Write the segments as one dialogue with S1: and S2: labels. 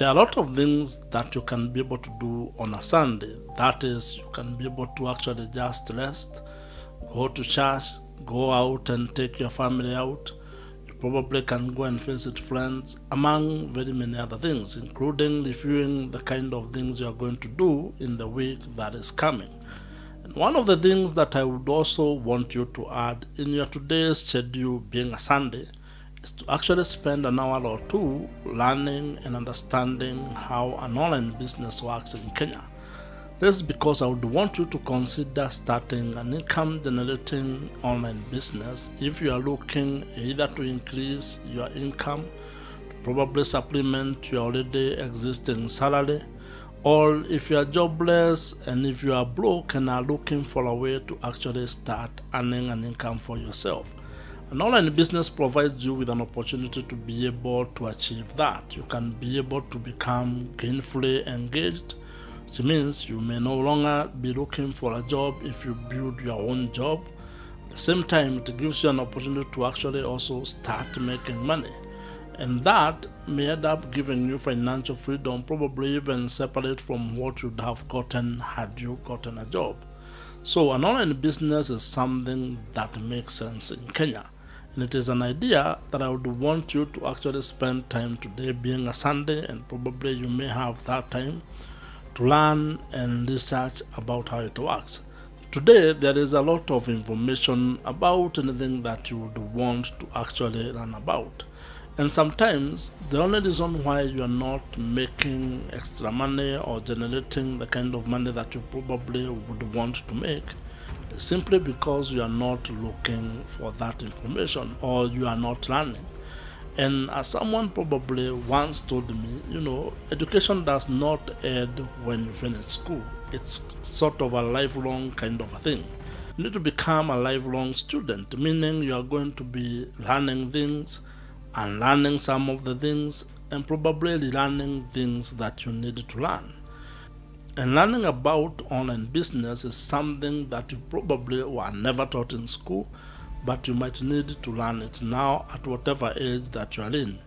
S1: There are a lot of things that you can be able to do on a Sunday. That is, you can be able to actually just rest, go to church, go out and take your family out. You probably can go and visit friends, among very many other things, including reviewing the kind of things you are going to do in the week that is coming. And one of the things that I would also want you to add in your today's schedule, being a Sunday, is to actually spend an hour or two learning and understanding how an online business works in Kenya. This is because I would want you to consider starting an income generating online business if you are looking either to increase your income, to probably supplement your already existing salary, or if you are jobless and if you are broke and are looking for a way to actually start earning an income for yourself. An online business provides you with an opportunity to be able to achieve that. You can be able to become gainfully engaged, which means you may no longer be looking for a job if you build your own job. At the same time, it gives you an opportunity to actually also start making money. And that may end up giving you financial freedom, probably even separate from what you'd have gotten had you gotten a job. So an online business is something that makes sense in Kenya. And it is an idea that I would want you to actually spend time today, being a Sunday, and probably you may have that time to learn and research about how it works. Today, there is a lot of information about anything that you would want to actually learn about. And sometimes, the only reason why you are not making extra money or generating the kind of money that you probably would want to make is simply because you are not looking for that information or you are not learning. And as someone probably once told me, education does not end when you finish school. It's sort of a lifelong kind of a thing. You need to become a lifelong student, meaning you are going to be learning things and learning some of the things and probably learning things that you need to learn. And learning about online business is something that you probably were never taught in school, but you might need to learn it now at whatever age that you are in.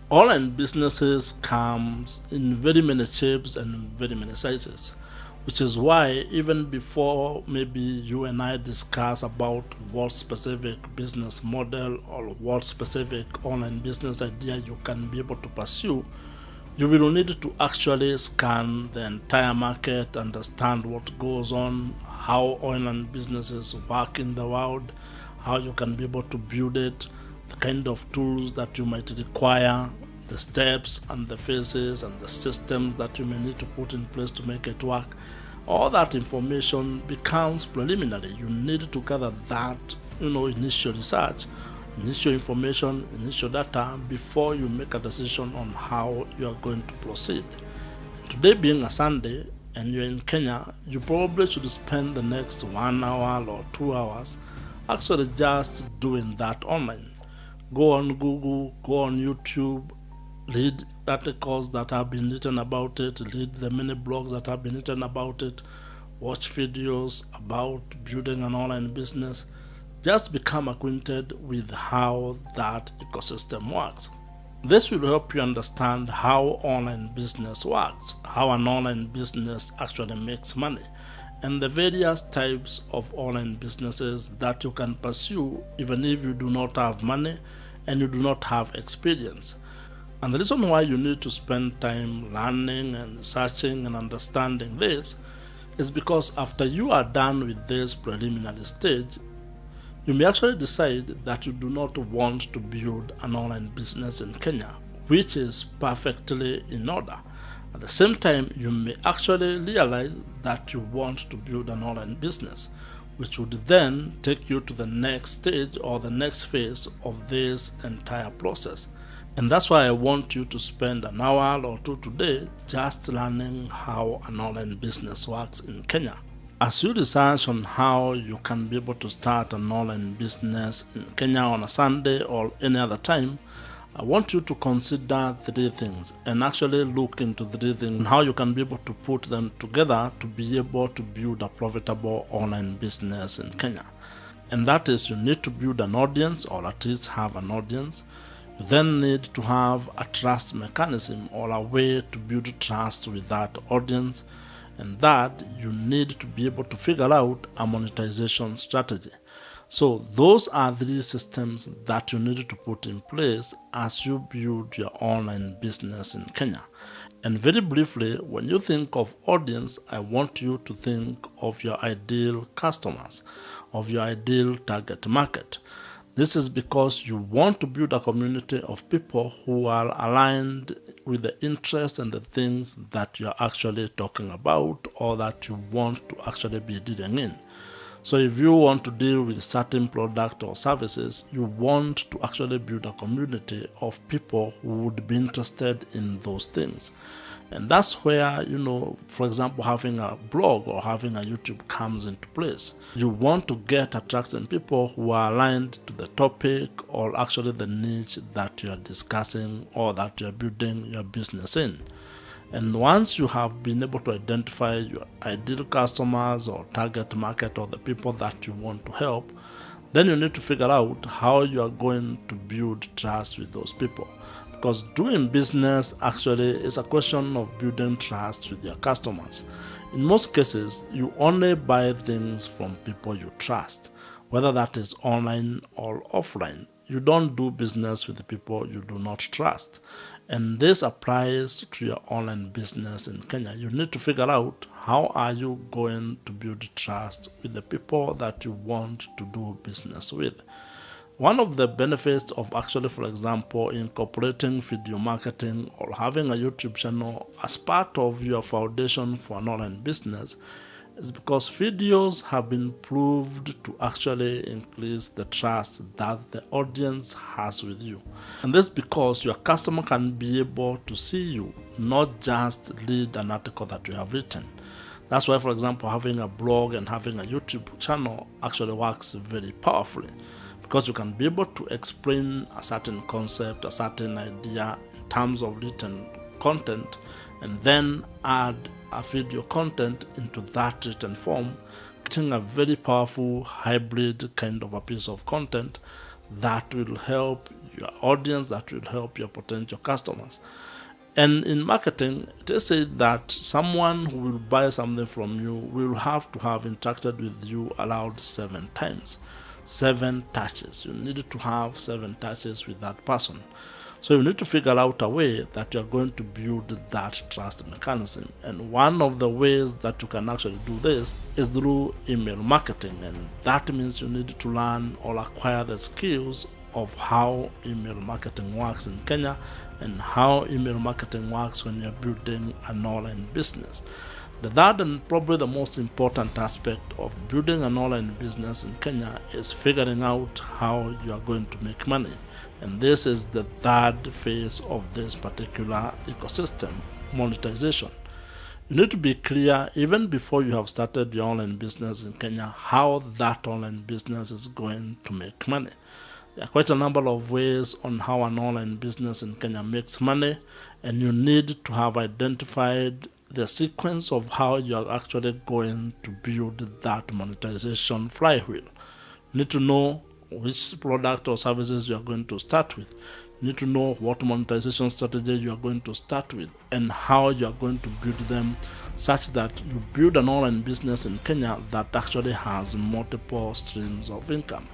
S1: Online businesses comes in very many shapes and very many sizes, which is why even before maybe you and I discuss about what specific business model or what specific online business idea you can be able to pursue, you will need to actually scan the entire market, understand what goes on, how online businesses work in the world, how you can be able to build it, the kind of tools that you might require, the steps and the phases and the systems that you may need to put in place to make it work. All that information becomes preliminary. You need to gather that, initial research, initial information, initial data before you make a decision on how you are going to proceed. Today being a Sunday and you're in Kenya, you probably should spend the next 1 hour or 2 hours actually just doing that online. Go on Google, go on YouTube, read articles that have been written about it, read the many blogs that have been written about it, watch videos about building an online business. Just become acquainted with how that ecosystem works. This will help you understand how online business works, how an online business actually makes money, and the various types of online businesses that you can pursue even if you do not have money and you do not have experience. And the reason why you need to spend time learning and searching and understanding this is because after you are done with this preliminary stage, you may actually decide that you do not want to build an online business in Kenya, which is perfectly in order. At the same time, you may actually realize that you want to build an online business, which would then take you to the next stage or the next phase of this entire process. And that's why I want you to spend an hour or two today just learning how an online business works in Kenya. As you research on how you can be able to start an online business in Kenya on a Sunday or any other time, I want you to consider 3 things and actually look into 3 things and how you can be able to put them together to be able to build a profitable online business in Kenya. And that is, you need to build an audience, or at least have an audience. You then need to have a trust mechanism or a way to build trust with that audience, and that you need to be able to figure out a monetization strategy. So those are 3 systems that you need to put in place as you build your online business in Kenya. And very briefly, when you think of audience, I want you to think of your ideal customers, of your ideal target market. This is because you want to build a community of people who are aligned with the interests and the things that you're actually talking about or that you want to actually be dealing in. So if you want to deal with certain product or services, you want to actually build a community of people who would be interested in those things. And that's where, for example, having a blog or having a YouTube comes into place. You want to get attracting people who are aligned to the topic or actually the niche that you are discussing or that you are building your business in. And once you have been able to identify your ideal customers or target market or the people that you want to help, then you need to figure out how you are going to build trust with those people. Because doing business actually is a question of building trust with your customers. In most cases, you only buy things from people you trust, whether that is online or offline. You don't do business with the people you do not trust. And this applies to your online business in Kenya. You need to figure out how are you going to build trust with the people that you want to do business with. One of the benefits of actually, for example, incorporating video marketing or having a YouTube channel as part of your foundation for an online business is because videos have been proved to actually increase the trust that the audience has with you. And this because your customer can be able to see you, not just read an article that you have written. That's why, for example, having a blog and having a YouTube channel actually works very powerfully, because you can be able to explain a certain concept, a certain idea in terms of written content, and then add a video content into that written form, creating a very powerful hybrid kind of a piece of content that will help your audience, that will help your potential customers. And in marketing, it is said that someone who will buy something from you will have to have interacted with you around 7 times. 7 touches. You need to have 7 touches with that person. So you need to figure out a way that you're going to build that trust mechanism. And one of the ways that you can actually do this is through email marketing. And that means you need to learn or acquire the skills of how email marketing works in Kenya and how email marketing works when you're building an online business. The third and probably the most important aspect of building an online business in Kenya is figuring out how you are going to make money. And this is the third phase of this particular ecosystem, monetization. You need to be clear even before you have started your online business in Kenya how that online business is going to make money. There are quite a number of ways on how an online business in Kenya makes money, and you need to have identified the sequence of how you are actually going to build that monetization flywheel. You need to know which product or services you are going to start with. You need to know what monetization strategy you are going to start with and how you are going to build them such that you build an online business in Kenya that actually has multiple streams of income.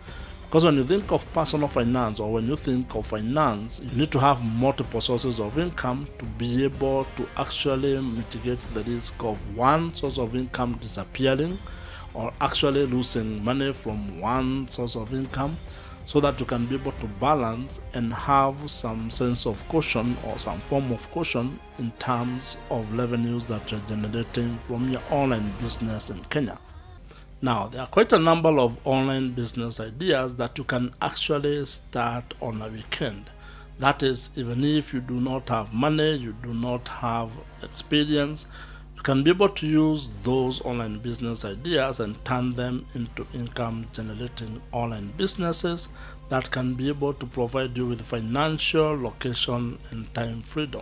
S1: Because when you think of personal finance or when you think of finance, you need to have multiple sources of income to be able to actually mitigate the risk of one source of income disappearing or actually losing money from one source of income, so that you can be able to balance and have some sense of caution or some form of caution in terms of revenues that you're generating from your online business in Kenya. Now, there are quite a number of online business ideas that you can actually start on a weekend. That is, even if you do not have money, you do not have experience, you can be able to use those online business ideas and turn them into income generating online businesses that can be able to provide you with financial, location, and time freedom.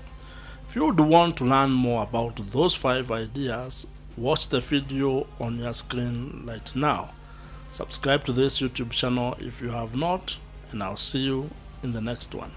S1: If you would want to learn more about those 5 ideas, watch the video on your screen right now. Subscribe to this YouTube channel if you have not, and I'll see you in the next one.